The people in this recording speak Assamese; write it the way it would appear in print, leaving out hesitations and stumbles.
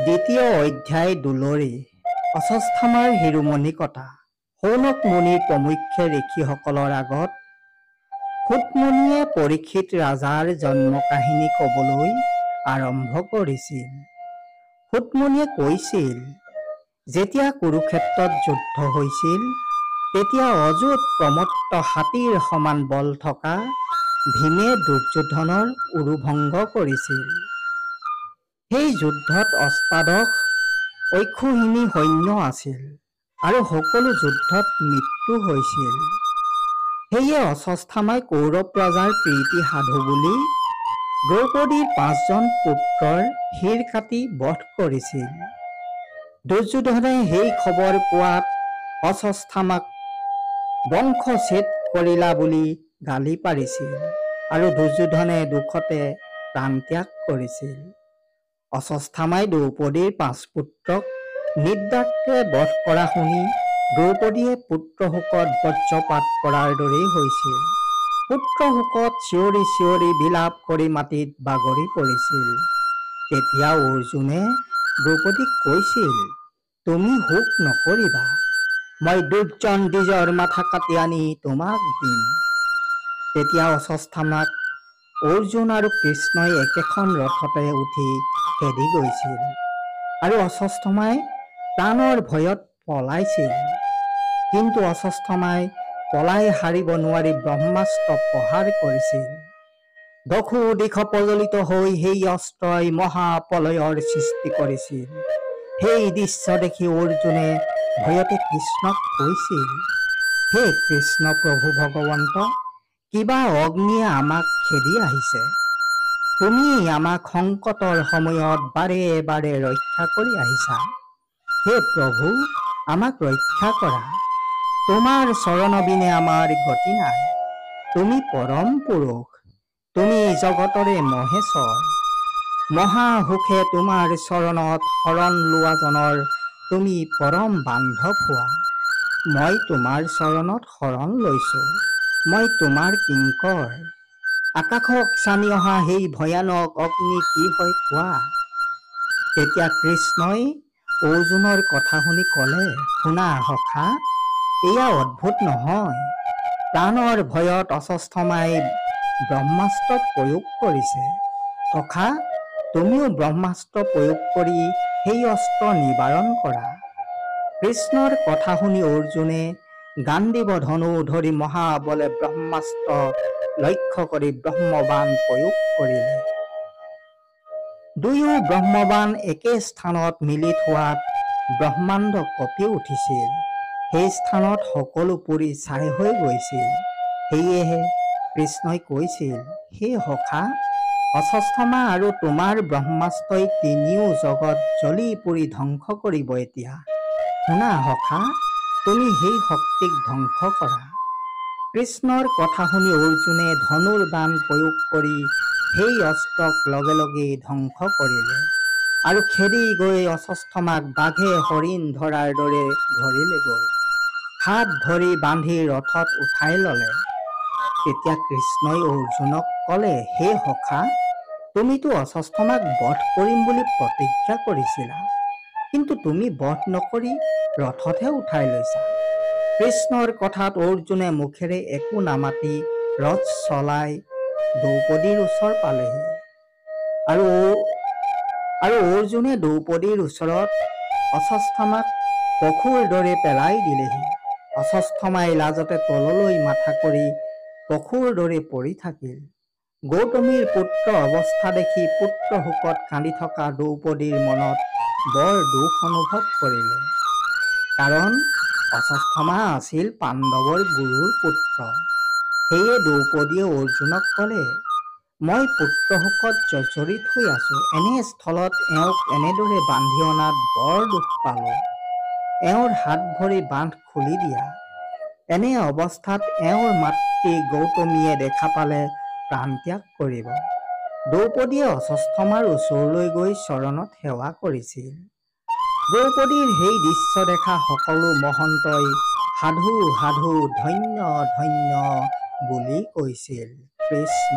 দ্বিতীয় অধ্যায় দুলৰী অশ্বত্থামাৰ শিৰোমণি কটা। সৌনক মুনিৰ প্ৰমুখ্যে ঋষিসকলৰ আগত সুতমুনিয়ে পৰীক্ষিত ৰাজাৰ জন্ম কাহিনী কবলৈ আৰম্ভ কৰিছিল। সুতমুনিয়ে কৈছিল, যেতিয়া কুৰুক্ষেত্ৰত যুদ্ধ হৈছিল তেতিয়া অযুত প্ৰমত্ত হাতীৰ সমান বল থকা ভীমে দুৰ্যোধনৰ উৰুভংগ কৰিছিল। সেই যুদ্ধত অষ্টাদশ অক্ষৌহিণী সৈন্য আছিল আৰু সকলো যুদ্ধত মৃত্যু হৈছিল। সেয়ে অশ্বত্থামাই কৌৰৱ ৰজাৰ প্ৰীতি সাধু বুলি দ্ৰৌপদীৰ 5জন পুত্ৰৰ শিৰ কাটি বধ কৰিছিল। দুৰ্যোধনে সেই খবৰ পোৱাত অশ্বত্থামাক বংশচ্ছেদ কৰিলা বুলি গালি পাৰিছিল আৰু দুৰ্যোধনে দুখতে প্ৰাণত্যাগ কৰিছিল। অশ্বত্থামাই দ্ৰৌপদীৰ 5 পুত্ৰক নিৰ্দাক্ষে বধ কৰা শুনি দ্ৰৌপদীয়ে পুত্ৰশোকত বজ্ৰপাত পৰাৰ দৰেই হৈছিল। পুত্ৰশোকত চিঞৰি চিঞৰি বিলাপ কৰি মাটিত বাগৰি পৰিছিল। তেতিয়া অৰ্জুনে দ্ৰৌপদীক কৈছিল, তুমি শোক নকৰিবা, মই দুৰ্জন দ্বিজৰ মাথা কাটি আনি তোমাক দিম। তেতিয়া অশ্বত্থামাক অৰ্জুন আৰু কৃষ্ণই একেখন ৰথতে উঠি খেদি গৈছিল আৰু অশ্বত্থামাই প্ৰাণৰ ভয়ত পলাইছিল। কিন্তু অশ্বত্থামাই পলাই হাৰিব নোৱাৰি ব্ৰহ্মাস্ত্ৰ প্ৰহাৰ কৰিছিল। দশো দিশ প্ৰজ্বলিত হৈ সেই অস্ত্ৰই মহাপ্ৰলয়ৰ সৃষ্টি কৰিছিল। সেই দৃশ্য দেখি অৰ্জুনে ভয়তে কৃষ্ণক কৈছিল, হে কৃষ্ণ প্ৰভু ভগৱন্ত, কিবা অগ্নিয়ে আমাক খেদি আহিছে। তুমি আমাক সংকটৰ সময়ত বাৰে বাৰে ৰক্ষা কৰি আহিছা। হে প্ৰভু, আমাক ৰক্ষা কৰা। তোমাৰ চৰণ বিনে আমাৰ গতি নাই। তুমি পৰম পুৰুষ, তুমি জগতৰে মহেশ্বৰ। মহা সুখে তোমাৰ চৰণত শৰণ লোৱাজনৰ তুমি পৰম বান্ধৱ হোৱা। মই তোমাৰ চৰণত শৰণ লৈছো, মই তোমাৰ কিংকৰ। আকাশক ছানি অহা সেই ভয়ানক অগ্নি কি হয় কোৱা। তেতিয়া কৃষ্ণই অৰ্জুনৰ কথা শুনি কলে, শুনা সখা, এয়া অদ্ভুত নহয়। প্ৰাণৰ ভয়ত অশ্বত্থামাই ব্ৰহ্মাস্ত্ৰ প্ৰয়োগ কৰিছে। সখা, তুমিও ব্ৰহ্মাস্ত্ৰ প্ৰয়োগ কৰি সেই অস্ত্ৰ নিবাৰণ কৰা। কৃষ্ণৰ কথা শুনি অৰ্জুনে গাণ্ডীৱ ধনু ধৰি মহাবলে ব্ৰহ্মাস্ত্ৰ লক্ষ্য কৰি ব্ৰহ্মবাণ প্ৰয়োগ কৰিলে। দুয়ো ব্ৰহ্মবাণ একে স্থানত মিলিত হোৱাত ব্ৰহ্মাণ্ড কঁপি উঠিছিল। সেই স্থানত সকলো পুৰি ছাই হৈ গৈছিল। সেয়েহে কৃষ্ণই কৈছিল, হে সখা, অশ্বত্থামা আৰু তোমাৰ ব্ৰহ্মাস্ত্ৰই তিনিও জগত জ্বলি পুৰি ধ্বংস কৰিব। এতিয়া শুনা সখা, তুমি সেই শক্তিক ধ্বংস কৰা। কৃষ্ণৰ কথা শুনি অৰ্জুনে ধনুৰ বাণ প্ৰয়োগ কৰি সেই অস্ত্ৰক লগে লগে ধ্বংস কৰিলে আৰু খেদি গৈ অশ্বত্থামাক বাঘে হৰিণ ধৰাৰ দৰে ধৰিলেগৈ। হাত ধৰি বান্ধি ৰথত উঠাই ললে। তেতিয়া কৃষ্ণই অৰ্জুনক কলে, হে সখা, তুমিতো অশ্বত্থামাক বধ কৰিম বুলি প্ৰতিজ্ঞা কৰিছিলা, কিন্তু তুমি বধ নকৰি ৰথতহে উঠাই লৈছা। কৃষ্ণৰ কথাত অৰ্জুনে মুখেৰে একো নামাতি ৰথ চলাই দ্ৰৌপদীৰ ওচৰ পালেহি আৰু অৰ্জুনে দ্ৰৌপদীৰ ওচৰত অশ্বত্থামাক পশুৰ দৰে পেলাই দিলেহি। অশ্বত্থামাই লাজতে তললৈ মাথা কৰি পশুৰ দৰে পৰি থাকিল। গৌতমীৰ পুত্ৰ অৱস্থা দেখি পুত্ৰশোকত কান্দি থকা দ্ৰৌপদীৰ মনত বৰ দুখ অনুভৱ কৰিলে। কাৰণ অশ্বত্থামা আছিল পাণ্ডৱৰ গুৰুৰ পুত্ৰ। সেয়ে দ্ৰৌপদীয়ে অৰ্জুনক কলে, মই পুত্ৰশোকত জৰ্জৰিত হৈ আছো। এনে স্থলত এওঁক এনেদৰে বান্ধি অনাত বৰ দুখ পালো। এওঁৰ হাত ভৰি বান্ধ খুলি দিয়া। এনে অৱস্থাত এওঁৰ মাতৃ গৌতমীয়ে দেখা পালে প্ৰাণত্যাগ কৰিব। দ্ৰৌপদীয়ে অশ্বত্থামাৰ ওচৰলৈ গৈ চৰণত সেৱা কৰিছিল। দ্ৰৌপদীৰ সেই দৃশ্য দেখা সকলো মহন্তই সাধু সাধু ধন্য ধন্য বুলি কৈছিল। কৃষ্ণ।